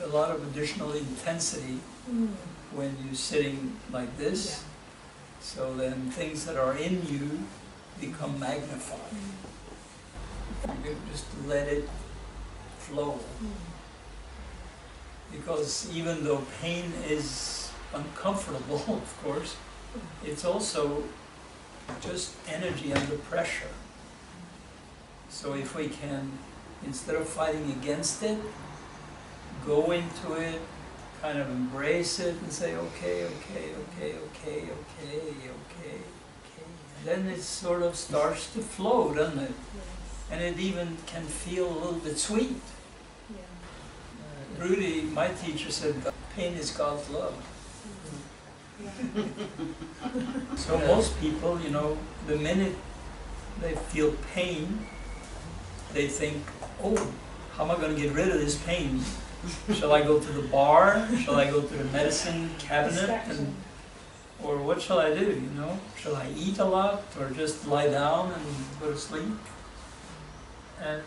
a lot of additional intensity when you're sitting like this. So then things that are in you become magnified. You can just let it flow. Because even though pain is uncomfortable, of course, it's also just energy under pressure. So if we can, instead of fighting against it, go into it, kind of embrace it and say, okay, okay, okay, okay, okay, okay, okay. Then it sort of starts to flow, doesn't it? And it even can feel a little bit sweet. Rudy, my teacher, said, pain is God's love. So most people, you know, the minute they feel pain, they think, oh, how am I going to get rid of this pain? Shall I go to the bar? Shall I go to the medicine cabinet? Or what shall I do, you know? Shall I eat a lot or just lie down and go to sleep? And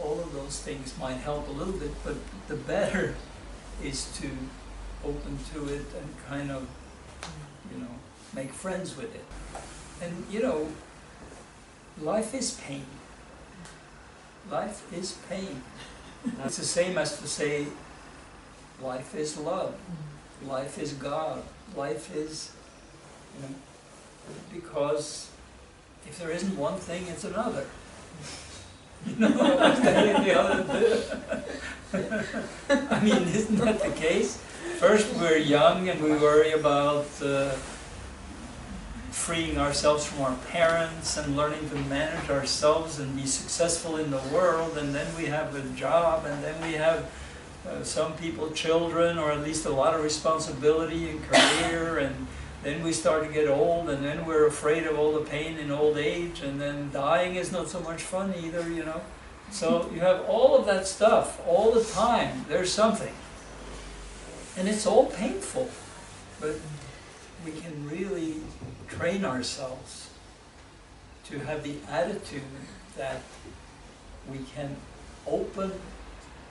all of those things might help a little bit, but the better is to open to it and kind of, you know, make friends with it. And, you know, life is pain. Life is pain. It's the same as to say, life is love. Life is God. Life is, you know, because if there isn't one thing, it's another. You know, one thing and the other do. I mean, isn't that the case? First we're young and we worry about freeing ourselves from our parents and learning to manage ourselves and be successful in the world, and then we have a job, and then we have some people children, or at least a lot of responsibility and career, and then we start to get old, and then we're afraid of all the pain in old age, and then dying is not so much fun either, you know. So you have all of that stuff all the time. There's something. And it's all painful. But we can really train ourselves to have the attitude that we can open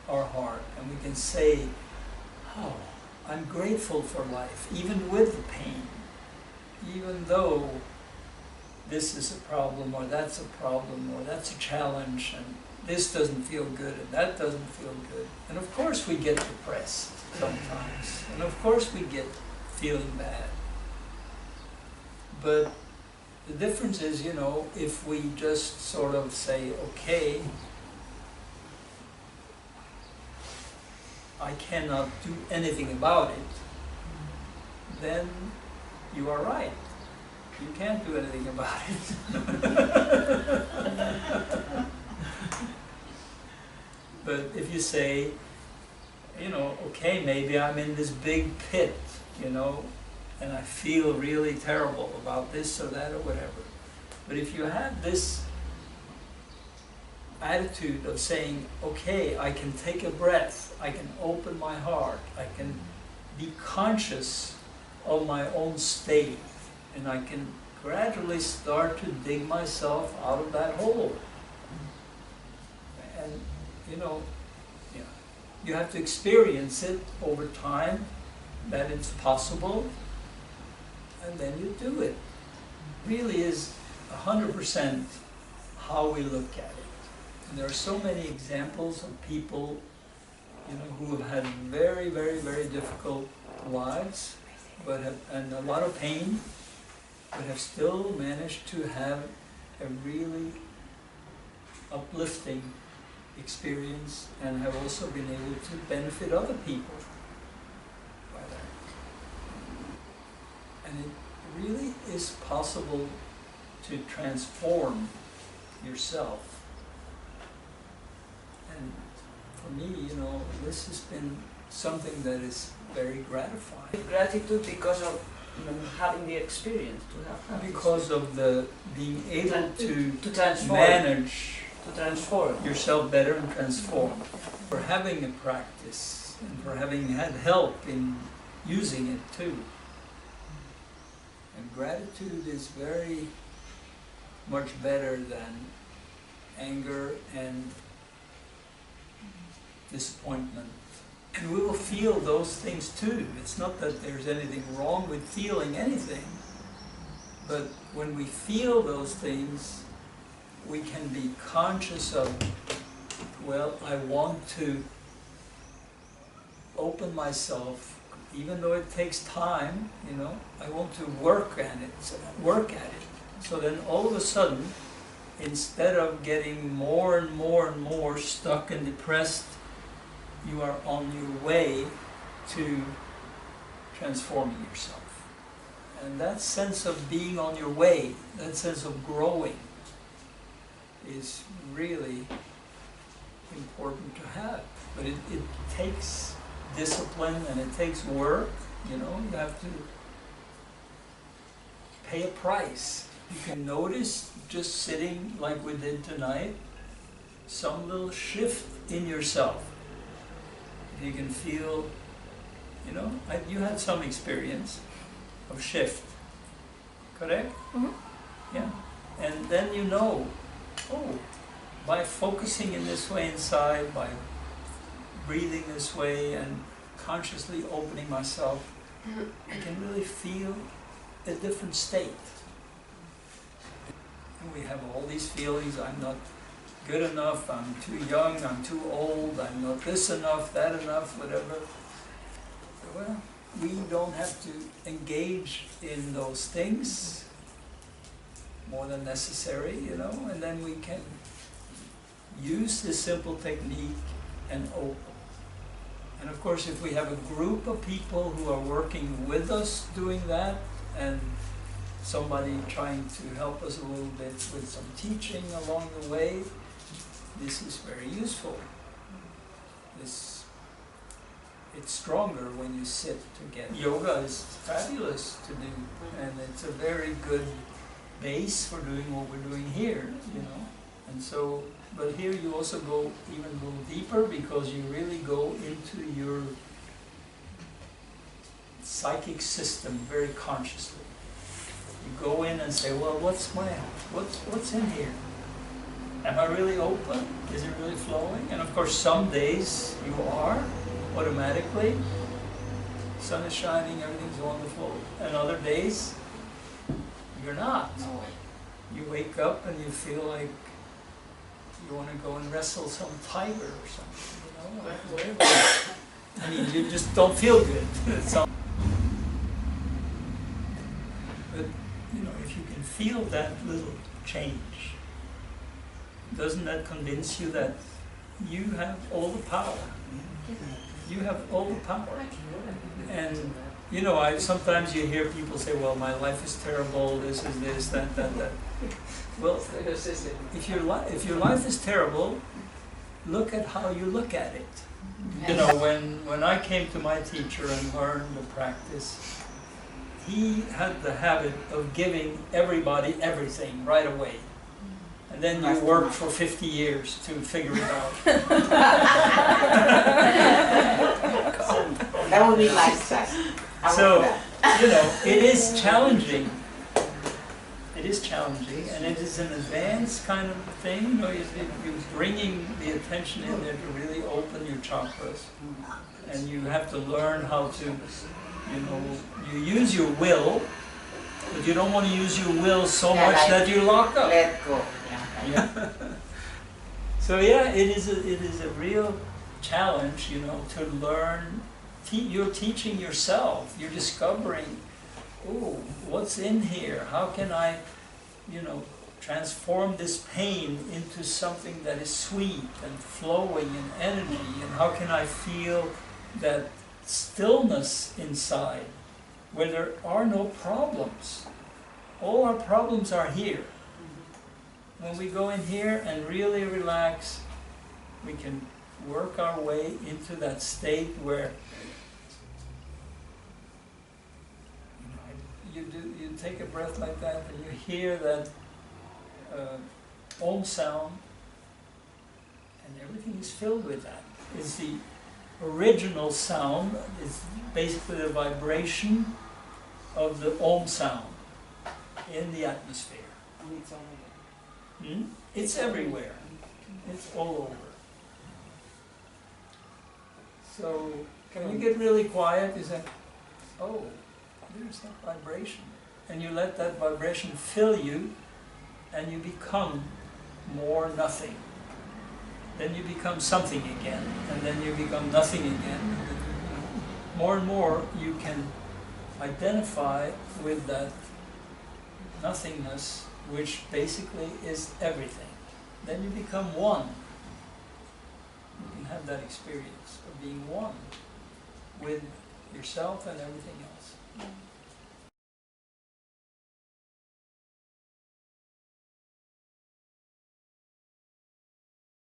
our heart and we can say, oh, I'm grateful for life, even with the pain. Even though this is a problem, or that's a problem, or that's a challenge, and this doesn't feel good, and that doesn't feel good. And of course we get depressed sometimes, and of course we get feeling bad. But the difference is, you know, if we just sort of say, okay, I cannot do anything about it, then you are right. You can't do anything about it. But if you say, you know, okay, maybe I'm in this big pit, you know, and I feel really terrible about this or that or whatever. But if you have this attitude of saying, okay, I can take a breath, I can open my heart, I can be conscious of my own state, and I can gradually start to dig myself out of that hole. And, you know, you have to experience it over time, that it's possible, and then you do it. It really is 100% how we look at it. And there are so many examples of people, you know, who have had very, very, very difficult lives, but have, and a lot of pain, but have still managed to have a really uplifting experience, and have also been able to benefit other people by that. And it really is possible to transform yourself. And for me, you know, this has been something that is very gratifying. Gratitude because of, you know, having the experience, to have because of the being able to transform. manage To transform yourself better and transform. For having a practice and for having had help in using it too. And gratitude is very much better than anger and disappointment. And we will feel those things too. It's not that there's anything wrong with feeling anything, but when we feel those things, we can be conscious of, well, I want to open myself, even though it takes time, you know, I want to work at it. So then all of a sudden, instead of getting more and more and more stuck and depressed, you are on your way to transforming yourself. And that sense of being on your way, that sense of growing, is really important to have. But it takes discipline and it takes work, you know, you have to pay a price. You can notice, just sitting like we did tonight, some little shift in yourself. You can feel, you know, you had some experience of shift, correct? Mm-hmm. Yeah. And then you know, oh, by focusing in this way inside, by breathing this way and consciously opening myself, I can really feel a different state. And we have all these feelings, I'm not good enough, I'm too young, I'm too old, I'm not this enough, that enough, whatever. Well, we don't have to engage in those things more than necessary, you know, and then we can use this simple technique and open. And of course, if we have a group of people who are working with us doing that, and somebody trying to help us a little bit with some teaching along the way, this is very useful. It's stronger when you sit together. Yoga is fabulous to do, and it's a very good base for doing what we're doing here, you know. And so, but here you also go even a little deeper, because you really go into your psychic system very consciously. You go in and say, well, what's in here? Am I really open? Is it really flowing? And of course, some days you are, automatically. Sun is shining, everything's wonderful. And other days, you're not. You wake up and you feel like you want to go and wrestle some tiger or something, you know? I mean, you just don't feel good. But, you know, if you can feel that little change, doesn't that convince you that you have all the power? You have all the power. And, you know, sometimes you hear people say, well, my life is terrible, this is this, that. Well, if your life is terrible, look at how you look at it. You know, when I came to my teacher and learned the practice, he had the habit of giving everybody everything right away. And then you work for 50 years to figure it out. That would be lifestyle. So, you know, it is challenging. It is challenging, and it is an advanced kind of thing. You know, you're bringing the attention in there to really open your chakras. And you have to learn how to, you know, you use your will, but you don't want to use your will so much that you lock up. Let go. Yeah. So yeah, it is a real challenge, you know, to learn. You're teaching yourself. You're discovering, oh, what's in here? How can I, you know, transform this pain into something that is sweet and flowing and energy? And how can I feel that stillness inside, where there are no problems? All our problems are here. When we go in here and really relax, we can work our way into that state where you take a breath like that and you hear that Om sound, and everything is filled with that. It's the original sound. It's basically the vibration of the Om sound in the atmosphere. It's everywhere. It's all over. So when you get really quiet, you say, oh, there's that vibration. And you let that vibration fill you, and you become more nothing. Then you become something again, and then you become nothing again. More and more you can identify with that nothingness, which basically is everything. Then you become one. You can have that experience of being one with yourself and everything else.